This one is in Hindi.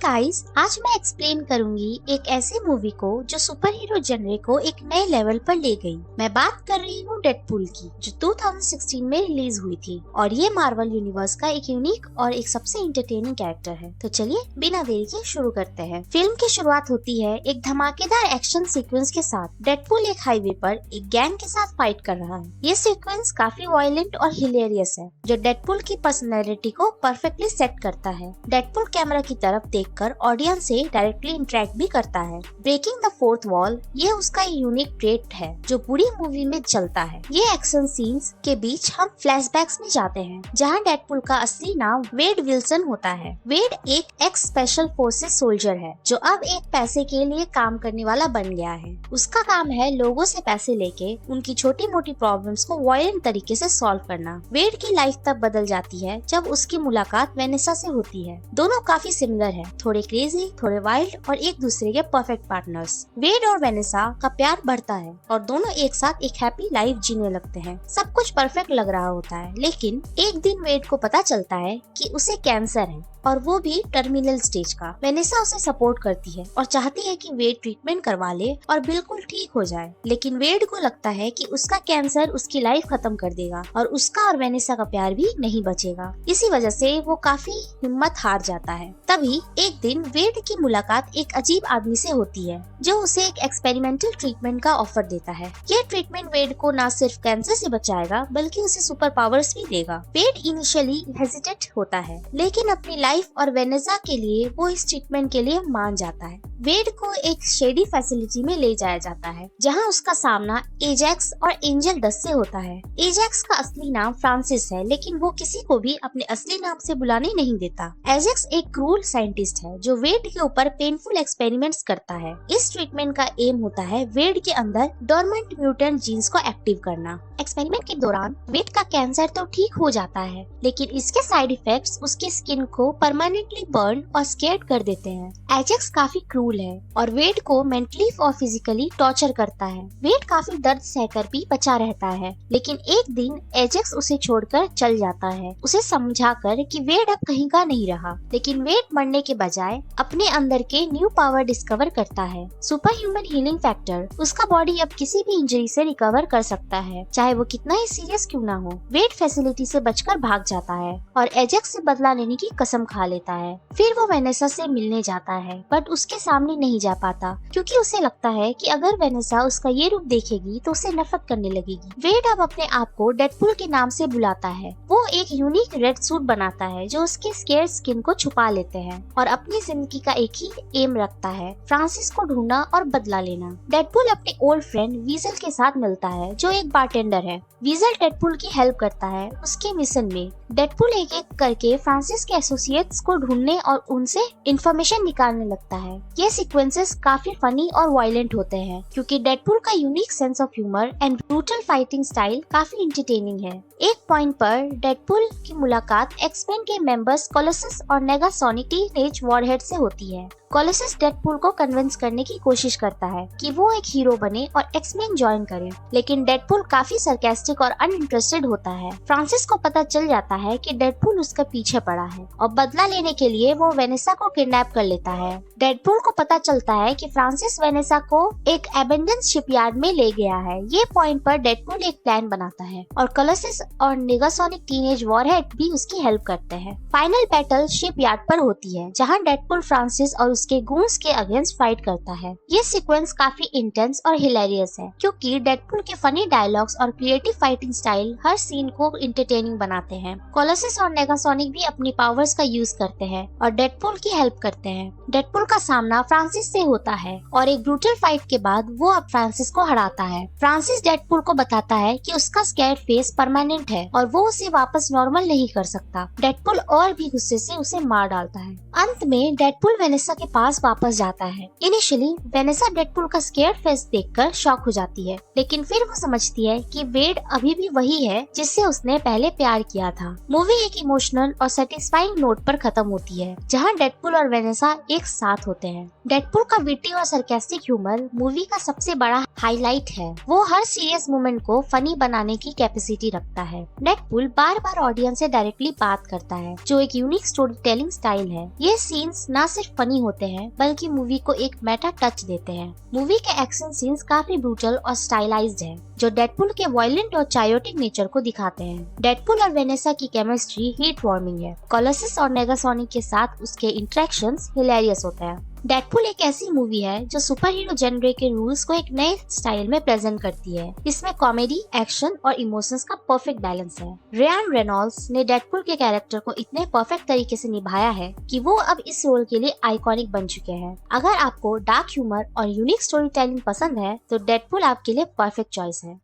गाइस, आज मैं एक्सप्लेन करूंगी एक ऐसी मूवी को जो सुपर हीरो जनरे को एक नए लेवल पर ले गई। मैं बात कर रही हूँ डेडपूल की, जो 2016 में रिलीज हुई थी और ये मार्वल यूनिवर्स का एक यूनिक और एक सबसे इंटरटेनिंग कैरेक्टर है। तो चलिए बिना देरी के शुरू करते हैं। फिल्म की शुरुआत होती है एक धमाकेदार एक्शन सीक्वेंस के साथ। डेडपूल एक हाईवे पर एक गैंग के साथ फाइट कर रहा है। ये सीक्वेंस काफी वायलेंट और हिलेरियस है, जो डेडपूल की पर्सनैलिटी को परफेक्टली सेट करता है। डेडपूल कैमरा की तरफ देखकर ऑडियंस से डायरेक्टली इंटरेक्ट भी करता है। ब्रेकिंग द फोर्थ वॉल, ये उसका यूनिक ट्रेट है जो पूरी मूवी में चलता है। ये एक्शन सीन्स के बीच हम फ्लैशबैक्स में जाते हैं, जहां डेडपूल का असली नाम वेड विल्सन होता है। वेड एक एक्स स्पेशल फोर्सेस सोल्जर है जो अब एक पैसे के लिए काम करने वाला बन गया है। उसका काम है लोगों से पैसे लेके उनकी छोटी मोटी प्रॉब्लम्स को वायलेंट तरीके से सॉल्व करना। वेड की लाइफ तब बदल जाती है जब उसकी मुलाकात वेनेसा से होती है। दोनों काफी सिमिलर है, थोड़े क्रेजी, थोड़े वाइल्ड और एक दूसरे के परफेक्ट पार्टनर्स। वेड और वेनेसा का प्यार बढ़ता है और दोनों एक साथ एक हैप्पी लाइफ जीने लगते हैं। सब कुछ परफेक्ट लग रहा होता है, लेकिन एक दिन वेड को पता चलता है कि उसे कैंसर है और वो भी टर्मिनल स्टेज का। वेनेसा उसे सपोर्ट करती है और चाहती है कि वेड ट्रीटमेंट करवा ले और बिल्कुल ठीक हो जाए, लेकिन वेड को लगता है कि उसका कैंसर उसकी लाइफ खत्म कर देगा और उसका और वेनेसा का प्यार भी नहीं बचेगा। इसी वजह से वो काफी हिम्मत हार जाता है। तभी एक दिन वेड की मुलाकात एक अजीब आदमी से होती है जो उसे एक एक्सपेरिमेंटल ट्रीटमेंट का ऑफर देता है। ये ट्रीटमेंट वेड को न सिर्फ कैंसर से बचाएगा बल्कि उसे सुपर पावर्स भी देगा। वेड इनिशियली हेजिटेट होता है, लेकिन अपनी लाइफ और वेनेसा के लिए वो इस ट्रीटमेंट के लिए मान जाता है। वेड को एक शेडी फैसिलिटी में ले जाया जाता है, जहां उसका सामना एजैक्स और एंजल डस्ट से होता है। एजैक्स का असली नाम फ्रांसिस है, लेकिन वो किसी को भी अपने असली नाम से बुलाने नहीं देता। एजैक्स एक क्रूर साइंटिस्ट है जो वेड के ऊपर पेनफुल एक्सपेरिमेंट्स करता है। इस ट्रीटमेंट का एम होता है वेड के अंदर डोरमेंट म्यूटेंट जीन्स को एक्टिव करना। एक्सपेरिमेंट के दौरान वेड का कैंसर तो ठीक हो जाता है, लेकिन इसके साइड इफेक्ट्स उसकी स्किन को परमानेंटली बर्न और स्केर्ड कर देते हैं। एजैक्स काफी क्रूर है और वेड को मेंटली और फिजिकली टॉर्चर करता है। वेड काफी दर्द सहकर भी बचा रहता है, लेकिन एक दिन एजैक्स उसे छोड़कर चल जाता है, उसे समझाकर कि वेड अब कहीं का नहीं रहा। लेकिन वेड मरने के बजाय अपने अंदर के न्यू पावर डिस्कवर करता है, सुपर ह्यूमन हीलिंग फैक्टर। उसका बॉडी अब किसी भी इंजरी से रिकवर कर सकता है, चाहे वो कितना ही सीरियस क्यों ना हो। वेड फैसिलिटी से बचकर भाग जाता है और एजैक्स से बदला लेने की कसम खा लेता है। फिर वो वेनेसा से मिलने जाता है, बट उसके सामने नहीं जा पाता क्योंकि उसे लगता है कि अगर वेनेसा उसका ये रूप देखेगी तो उसे नफरत करने लगेगी। वेड अब अपने आप को डेडपूल के नाम से बुलाता है। वो एक यूनिक रेड सूट बनाता है जो उसके स्केयर स्किन को छुपा लेते हैं और अपनी जिंदगी का एक ही एम रखता है, फ्रांसिस को ढूंढना और बदला लेना। डेडपूल अपने ओल्ड फ्रेंड वीजल के साथ मिलता है जो एक बारटेंडर है। वीजल डेडपूल की हेल्प करता है उसके मिशन में। डेडपूल एक एक करके फ्रांसिस के एसोसिएट्स को ढूंढने और उनसे इंफॉर्मेशन निकालने लगता है। ये सीक्वेंसेस काफी फनी और वायलेंट होते हैं क्योंकि डेडपूल का unique sense of humour and brutal fighting style काफी इंटरटेनिंग है। एक पॉइंट पर डेडपूल की मुलाकात एक्समेन के मेंबर्स कोलोसस और नेगासोनिक टीनेज वॉरहेड से होती है। कोलोसस डेडपूल को कन्विंस करने की कोशिश करता है कि वो एक हीरो बने और एक्समेन ज्वाइन करे, लेकिन डेडपूल काफी सरकास्टिक और अनइंटरेस्टेड होता है। फ्रांसिस को पता चल जाता है कि डेडपूल उसका पीछे पड़ा है और बदला लेने के लिए वो वेनेसा को किडनैप कर लेता है। डेडपूल को पता चलता है कि फ्रांसिस वेनेसा को एक एबेंडन शिपयार्ड में ले गया है। ये पॉइंट पर डेडपूल एक प्लान बनाता है और कोलोसस और नेगासोनिक टीनेज वॉरहेड भी उसकी हेल्प करते हैं। फाइनल बैटल शिपयार्ड पर होती है, जहां डेडपूल फ्रांसिस और उसके गूंस के अगेंस्ट फाइट करता है। ये सीक्वेंस काफी इंटेंस और हिलेरियस है क्योंकि डेडपूल के फनी डायलॉग्स और क्रिएटिव फाइटिंग स्टाइल हर सीन को इंटरटेनिंग बनाते हैं। कोलोसस और नेगासोनिक भी अपनी पावर्स का यूज करते हैं और डेडपूल की हेल्प करते हैं। डेडपूल का सामना फ्रांसिस से होता है और एक ब्रूटल फाइट के बाद वो अब फ्रांसिस को हराता है। फ्रांसिस डेडपूल को बताता है कि उसका स्कैर्ड फेस परमानेंट है और वो उसे वापस नॉर्मल नहीं कर सकता। डेडपूल और भी गुस्से से उसे मार डालता है। अंत में डेडपूल वेनेसा के पास वापस जाता है। इनिशियली वेनेसा डेडपूल का स्केयर्ड फेस देखकर शॉक हो जाती है, लेकिन फिर वो समझती है कि वेड अभी भी वही है जिससे उसने पहले प्यार किया था। मूवी एक इमोशनल और सेटिस्फाइंग नोट पर खत्म होती है, जहाँ डेडपूल और वेनेसा एक साथ होते हैं। डेडपूल का विटी और सरकास्टिक ह्यूमर मूवी का सबसे बड़ा हाईलाइट है। वो हर सीरियस मोमेंट को फनी बनाने की कैपेसिटी रखता है। डेडपूल बार बार ऑडियंस से डायरेक्टली बात करता है, जो एक यूनिक स्टोरी टेलिंग स्टाइल है। ये सीन्स न सिर्फ फनी होते हैं बल्कि मूवी को एक मेटा टच देते हैं। मूवी के एक्शन सीन्स काफी ब्रूटल और स्टाइलाइज्ड हैं, जो डेडपूल के वायलेंट और चायोटिक नेचर को दिखाते हैं। डेडपूल और वेनेसा की केमिस्ट्री हीट वार्मिंग है। कोलोसस और नेगासोनिक के साथ उसके इंटरेक्शंस हिलेरियस होते हैं। डेडपूल एक ऐसी मूवी है जो सुपर हीरो जेनरे के रूल्स को एक नए स्टाइल में प्रेजेंट करती है। इसमें कॉमेडी, एक्शन और इमोशंस का परफेक्ट बैलेंस है। रियान रेनॉल्ड्स ने डेडपूल के कैरेक्टर को इतने परफेक्ट तरीके से निभाया है कि वो अब इस रोल के लिए आइकॉनिक बन चुके हैं। अगर आपको डार्क ह्यूमर और यूनिक स्टोरी टेलिंग पसंद है तो डेडपूल आपके लिए परफेक्ट चॉइस है।